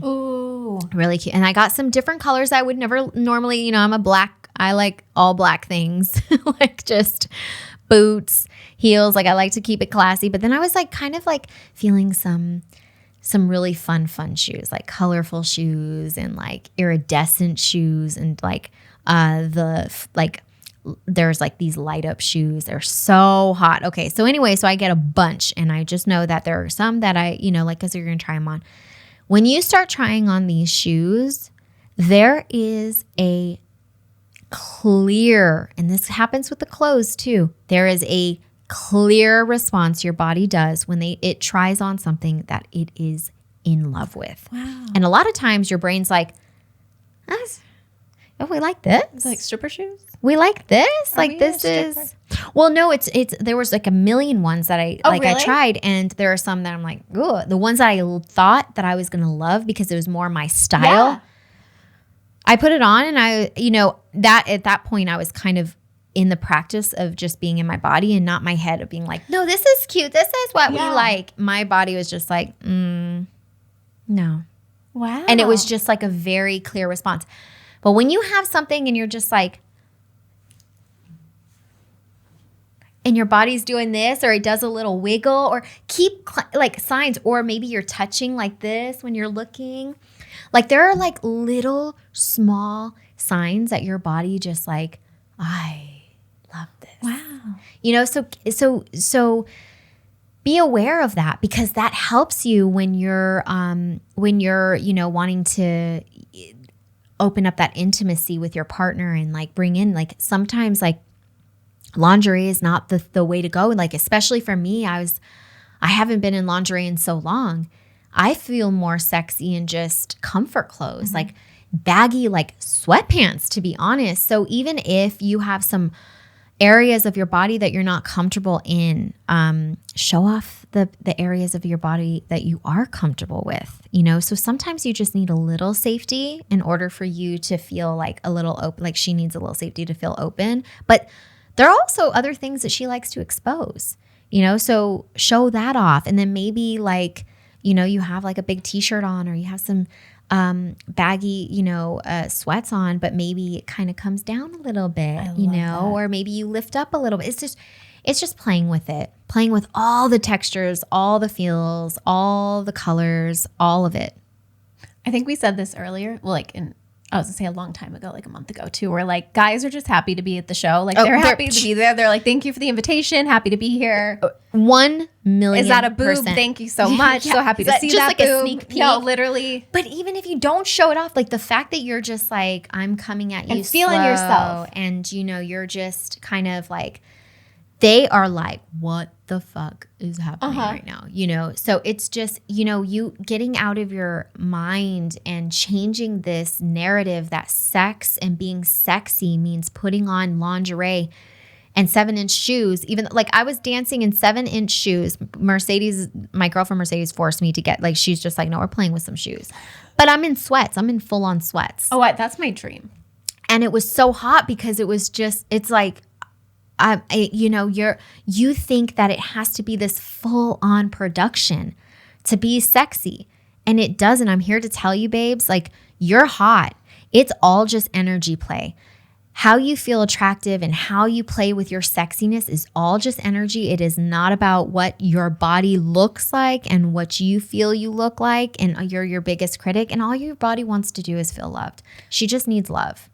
really cute. And I got some different colors I would never normally, I'm a black. I like all black things, like just boots, heels. Like, I like to keep it classy. But then I was like kind of like feeling some really fun shoes, like colorful shoes and like iridescent shoes and like there's like these light up shoes. They're so hot. Okay. So anyway, so I get a bunch and I just know that there are some that I, like, cause you're going to try them on. When you start trying on these shoes, there is a clear, and this happens with the clothes too, there is a clear response your body does when it tries on something that it is in love with. Wow. And a lot of times your brain's like, oh, we like this. It's like stripper shoes? We like this. Like, this is, well, no, it's there was like a million ones that I really? I tried, and there are some that I'm like, ooh, the ones that I thought that I was going to love because it was more my style. Yeah. I put it on, and I, that at that point I was kind of in the practice of just being in my body and not my head of being like, no, this is cute. This is what we like. My body was just like, no. Wow. And it was just like a very clear response. But when you have something and you're just like, and your body's doing this, or it does a little wiggle, or keep like signs, or maybe you're touching like this when you're looking. Like, there are like little small signs that your body just like, I love this. Wow. You know, so be aware of that, because that helps you when you're you know, wanting to open up that intimacy with your partner and like bring in, like, sometimes like lingerie is not the way to go. Like, especially for me, I haven't been in lingerie in so long. I feel more sexy in just comfort clothes, like baggy, like sweatpants, to be honest. So even if you have some areas of your body that you're not comfortable in, show off the areas of your body that you are comfortable with, you know? So sometimes you just need a little safety in order for you to feel like a little open, like she needs a little safety to feel open. But there are also other things that she likes to expose, you know? So show that off. And then maybe like, you know, you have like a big t-shirt on, or you have some baggy, you know, sweats on, but maybe it kind of comes down a little bit, you know, that. Or maybe you lift up a little bit. It's just playing with it, playing with all the textures, all the feels, all the colors, all of it. I think we said this earlier. Well, like I was gonna say a long time ago, like a month ago too, where like guys are just happy to be at the show. Like they're happy to be there. They're like, thank you for the invitation. Happy to be here. 1 million. Is that a boob? Thank you so much. Yeah. So happy to see just that like boob. A sneak peek. No, literally. But even if you don't show it off, like the fact that you're just like, I'm coming at you and feeling slow, yourself, and you know, you're just kind of like, they are like, what the fuck is happening right now? You know, so it's just, you know, you getting out of your mind and changing this narrative that sex and being sexy means putting on lingerie and 7-inch shoes. Even like I was dancing in 7-inch shoes. Mercedes, my girlfriend Mercedes forced me to get, like, she's just like, no, we're playing with some shoes. But I'm in sweats. I'm in full on sweats. Oh, that's my dream. And it was so hot because it was just, it's like, you know, you think that it has to be this full on production to be sexy, and it doesn't. I'm here to tell you, babes, like, you're hot. It's all just energy play. How you feel attractive and how you play with your sexiness is all just energy. It is not about what your body looks like and what you feel you look like, and you're your biggest critic, and all your body wants to do is feel loved. She just needs love.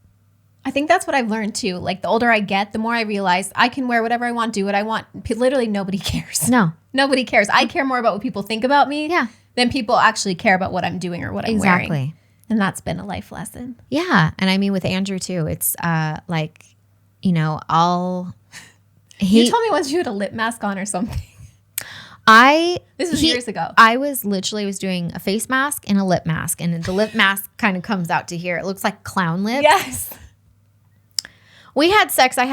I think that's what I've learned too. Like the older I get, the more I realize I can wear whatever I want, do what I want. Literally nobody cares. No. Nobody cares. I care more about what people think about me than people actually care about what I'm doing or what I'm wearing. Exactly. And that's been a life lesson. Yeah. And I mean, with Andrew too, it's like, you know, you told me once you had a lip mask on or something. This was years ago. I was doing a face mask and a lip mask, and the lip mask kind of comes out to here. It looks like clown lips. Yes. We had sex. I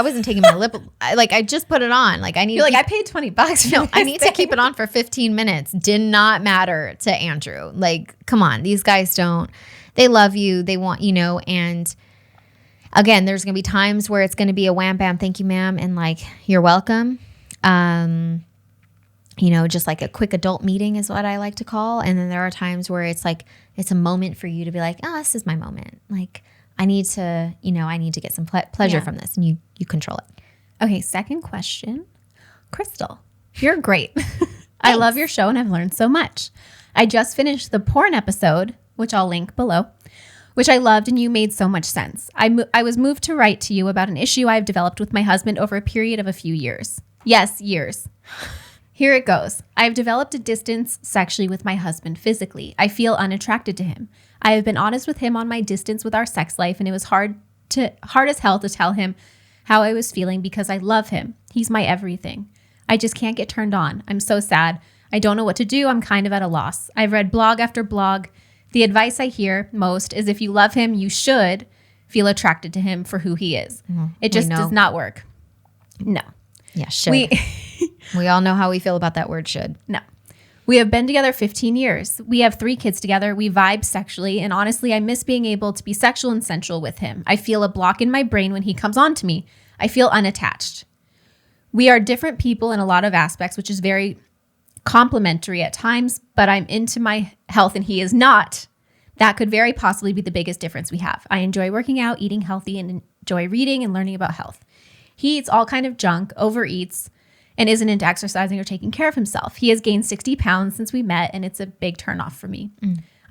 wasn't taking my lip. I just put it on. Like I need. You're like, I paid $20. No, I need to keep it on for 15 minutes. Did not matter to Andrew. Like, come on, these guys don't. They love you. They want, you know. And again, there's gonna be times where it's gonna be a wham bam, thank you, ma'am, and like you're welcome. You know, just like a quick adult meeting is what I like to call. And then there are times where it's like it's a moment for you to be like, oh, this is my moment. Like. I need to get some pleasure from this, and you control it. Okay, second question. Christal, you're great. I love your show, and I've learned so much. I just finished the porn episode, which I'll link below, which I loved, and you made so much sense. I was moved to write to you about an issue I've developed with my husband over a period of a few years. Yes, years. Here it goes. I've developed a distance sexually with my husband physically. I feel unattracted to him. I have been honest with him on my distance with our sex life, and it was hard as hell to tell him how I was feeling because I love him. He's my everything. I just can't get turned on. I'm so sad. I don't know what to do. I'm kind of at a loss. I've read blog after blog. The advice I hear most is if you love him, you should feel attracted to him for who he is. It just does not work. No. Yeah, should. We all know how we feel about that word should. No. We have been together 15 years. We have 3 kids together. We vibe sexually. And honestly, I miss being able to be sexual and sensual with him. I feel a block in my brain when he comes on to me. I feel unattached. We are different people in a lot of aspects, which is very complimentary at times, but I'm into my health and he is not. That could very possibly be the biggest difference we have. I enjoy working out, eating healthy, and enjoy reading and learning about health. He eats all kind of junk, overeats, and isn't into exercising or taking care of himself. He has gained 60 pounds since we met, and it's a big turnoff for me.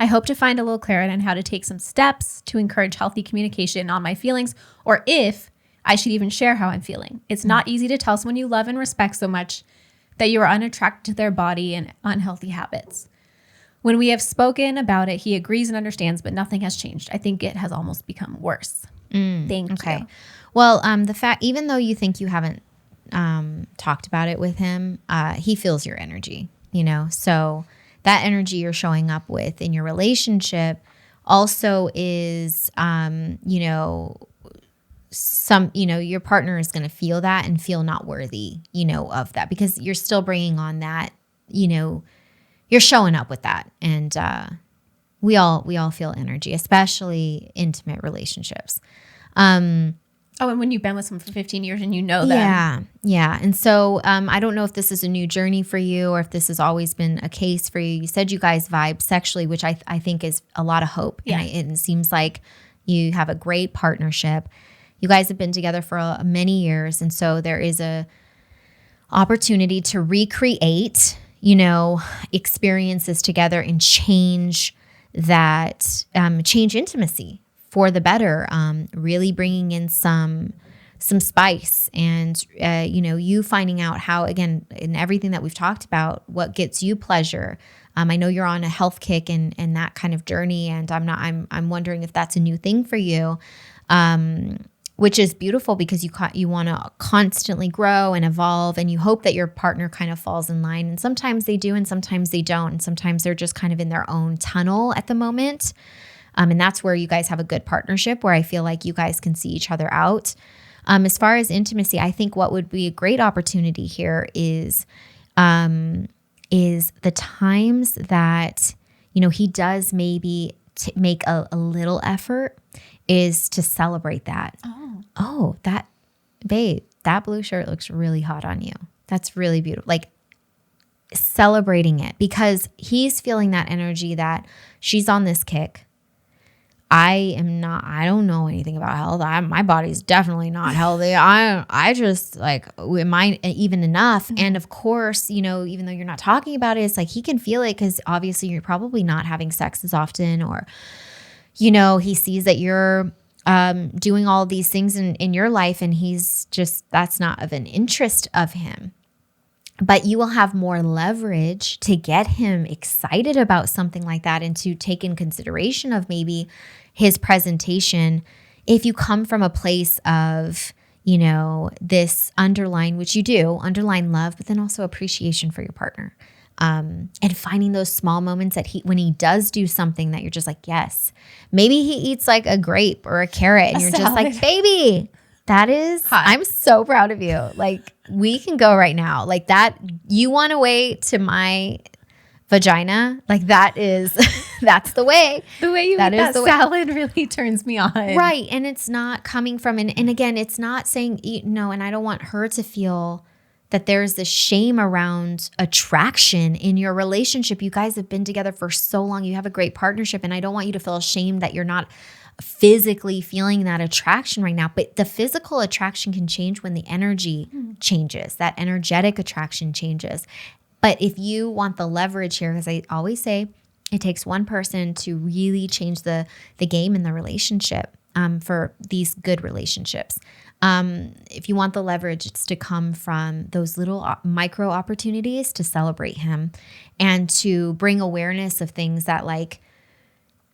I hope to find a little clarity on how to take some steps to encourage healthy communication on my feelings, or if I should even share how I'm feeling. It's not easy to tell someone you love and respect so much that you are unattracted to their body and unhealthy habits. When we have spoken about it, he agrees and understands, but nothing has changed. I think it has almost become worse. Thank you. Well, the fact, even though you think you haven't talked about it with him, he feels your energy, so that energy you're showing up with in your relationship also is, your partner is going to feel that and feel not worthy, of that, because you're still bringing on that, you're showing up with that. And we all feel energy, especially intimate relationships. And when you've been with someone for 15 years and you know them. Yeah. And so I don't know if this is a new journey for you or if this has always been a case for you. You said you guys vibe sexually, which I think is a lot of hope. Yeah. And it seems like you have a great partnership. You guys have been together for many years. And so there is a opportunity to recreate, experiences together and change that, change intimacy for the better, really bringing in some spice and, you finding out how, again, in everything that we've talked about, what gets you pleasure. I know you're on a health kick and that kind of journey, and I'm wondering if that's a new thing for you, which is beautiful because you want to constantly grow and evolve, and you hope that your partner kind of falls in line. And sometimes they do, and sometimes they don't. And sometimes they're just kind of in their own tunnel at the moment. And that's where you guys have a good partnership, where I feel like you guys can see each other out. As far as intimacy, I think what would be a great opportunity here is the times that, he does maybe make a little effort, is to celebrate that. Oh, that, babe, that blue shirt looks really hot on you. That's really beautiful. Like, celebrating it, because he's feeling that energy that she's on this kick. I don't know anything about health. My body's definitely not healthy. I just am I even enough? And of course, even though you're not talking about it, it's like he can feel it, because obviously you're probably not having sex as often, or, he sees that you're doing all of these things in your life, and that's not of an interest of him. But you will have more leverage to get him excited about something like that, and to take in consideration of maybe his presentation if you come from a place of, this underlying, which you do, underlying love, but then also appreciation for your partner. And finding those small moments that when he does do something that you're just like, yes, maybe he eats like a grape or a carrot, and you're just like, baby, that is hot. I'm so proud of you. Like, we can go right now. Like that, you want to wait to my vagina? Like that's the way. The way you eat that salad really turns me on. Right. And it's not coming from, and again, it's not saying no, and I don't want her to feel that there's this shame around attraction in your relationship. You guys have been together for so long. You have a great partnership, and I don't want you to feel ashamed that you're not physically feeling that attraction right now. But the physical attraction can change when the energy changes. That energetic attraction changes. But if you want the leverage here, because I always say it takes one person to really change the game in the relationship, for these good relationships. If you want the leverage, it's to come from those little micro opportunities to celebrate him, and to bring awareness of things that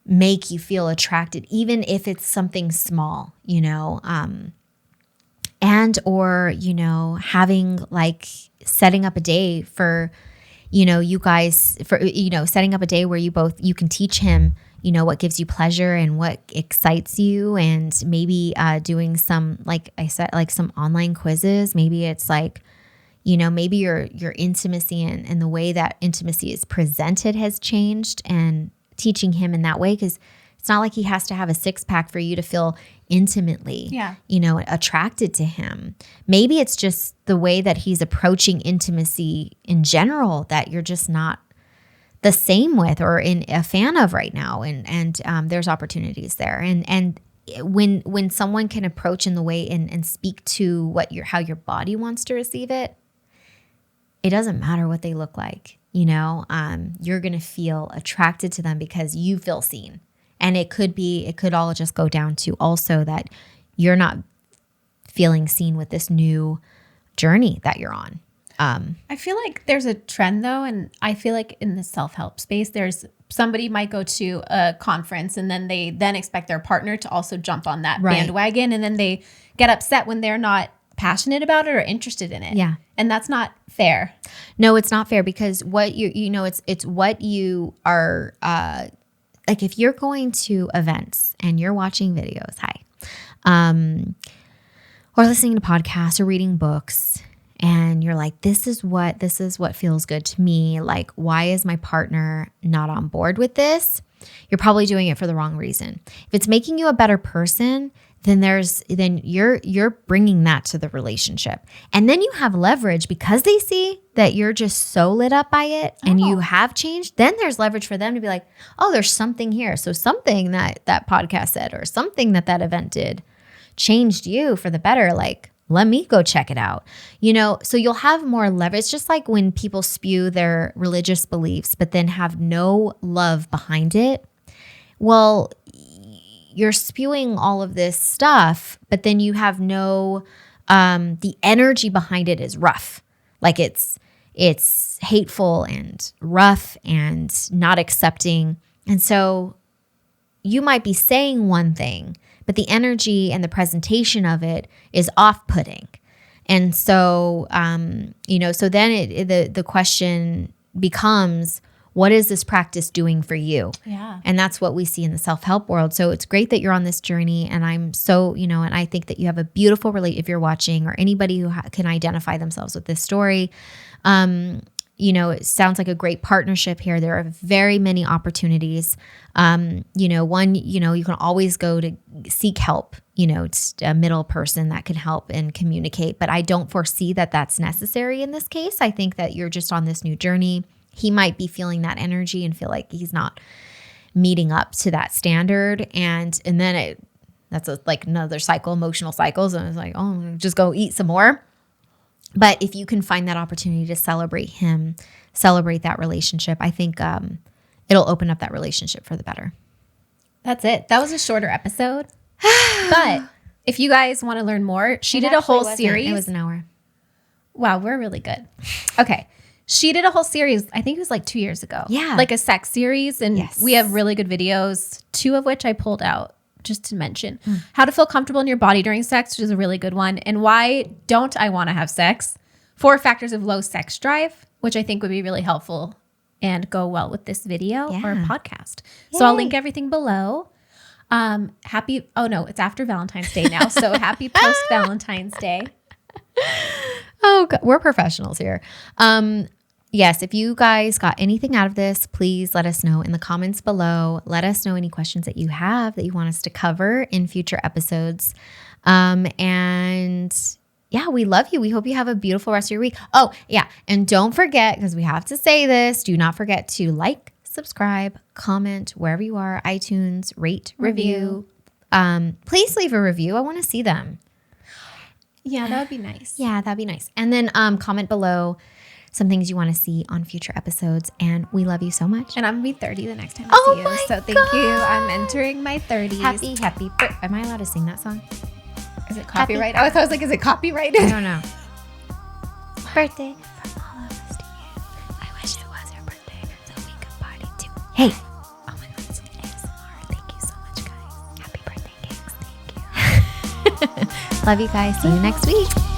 make you feel attracted, even if it's something small, and or, having setting up a day for, you guys, for, setting up a day where you can teach him, what gives you pleasure and what excites you, and maybe doing some, like I said, some online quizzes. Maybe it's maybe your intimacy and the way that intimacy is presented has changed, and teaching him in that way, because it's not like he has to have a six-pack for you to feel intimately, attracted to him. Maybe it's just the way that he's approaching intimacy in general that you're just not the same with or in a fan of right now. And there's opportunities there. And when someone can approach in the way and speak to how your body wants to receive it, it doesn't matter what they look like. You're going to feel attracted to them because you feel seen. And it could all just go down to also that you're not feeling seen with this new journey that you're on. I feel like there's a trend though, and I feel like in the self-help space, there's somebody might go to a conference and then they then expect their partner to also jump on that bandwagon, and then they get upset when they're not passionate about it or interested in it. Yeah. And that's not fair. No, it's not fair, because what it's what you are, like if you're going to events and you're watching videos, or listening to podcasts or reading books, and you're like, this is what feels good to me. Like, why is my partner not on board with this? You're probably doing it for the wrong reason. If it's making you a better person, then you're bringing that to the relationship. And then you have leverage because they see that you're just so lit up by it and you have changed. Then there's leverage for them to be like, oh, there's something here. So something that podcast said or something that event did changed you for the better. Like, let me go check it out. So you'll have more leverage. It's just like when people spew their religious beliefs, but then have no love behind it. Well, you're spewing all of this stuff, but then you have no, the energy behind it is rough. Like it's hateful and rough and not accepting. And so you might be saying one thing, but the energy and the presentation of it is off-putting. And so, so then the question becomes, what is this practice doing for you? Yeah. And that's what we see in the self-help world. So it's great that you're on this journey. And I'm so, and I think that you have a beautiful if you're watching, or anybody who can identify themselves with this story. It sounds like a great partnership here. There are very many opportunities. You can always go to seek help. It's a middle person that can help and communicate. But I don't foresee that that's necessary in this case. I think that you're just on this new journey. He might be feeling that energy and feel like he's not meeting up to that standard. And then that's like another cycle, emotional cycles. And it's like, oh, just go eat some more. But if you can find that opportunity to celebrate him, celebrate that relationship, I think it'll open up that relationship for the better. That's it. That was a shorter episode. But if you guys want to learn more, she did a whole series. It was an hour. Wow, we're really good. Okay. She did a whole series, I think it was like 2 years ago. Yeah. Like a sex series. And yes, we have really good videos, 2 of which I pulled out just to mention. How to feel comfortable in your body during sex, which is a really good one. And why don't I want to have sex? 4 factors of low sex drive, which I think would be really helpful and go well with this video or podcast. Yay. So I'll link everything below. It's after Valentine's Day now. So happy post Valentine's Day. Oh, God, we're professionals here. Yes, if you guys got anything out of this, please let us know in the comments below. Let us know any questions that you have that you want us to cover in future episodes. And yeah, we love you. We hope you have a beautiful rest of your week. Oh, yeah. And don't forget, because we have to say this, do not forget to like, subscribe, comment wherever you are, iTunes, rate, review. Please leave a review. I want to see them. Yeah, that would be nice. Yeah, that'd be nice. And then comment below some things you want to see on future episodes. And we love you so much. And I'm going to be 30 the next time I see you. So thank you. I'm entering my 30s. Happy. Am I allowed to sing that song? Is it copyright? I was like, is it copyrighted? I don't know. Birthday from all of us to you. I wish it was your birthday so we could party too. Hey. Oh my God, it's ASMR. Thank you so much, guys. Happy birthday, cakes. Thank you. Love you guys. See you next week.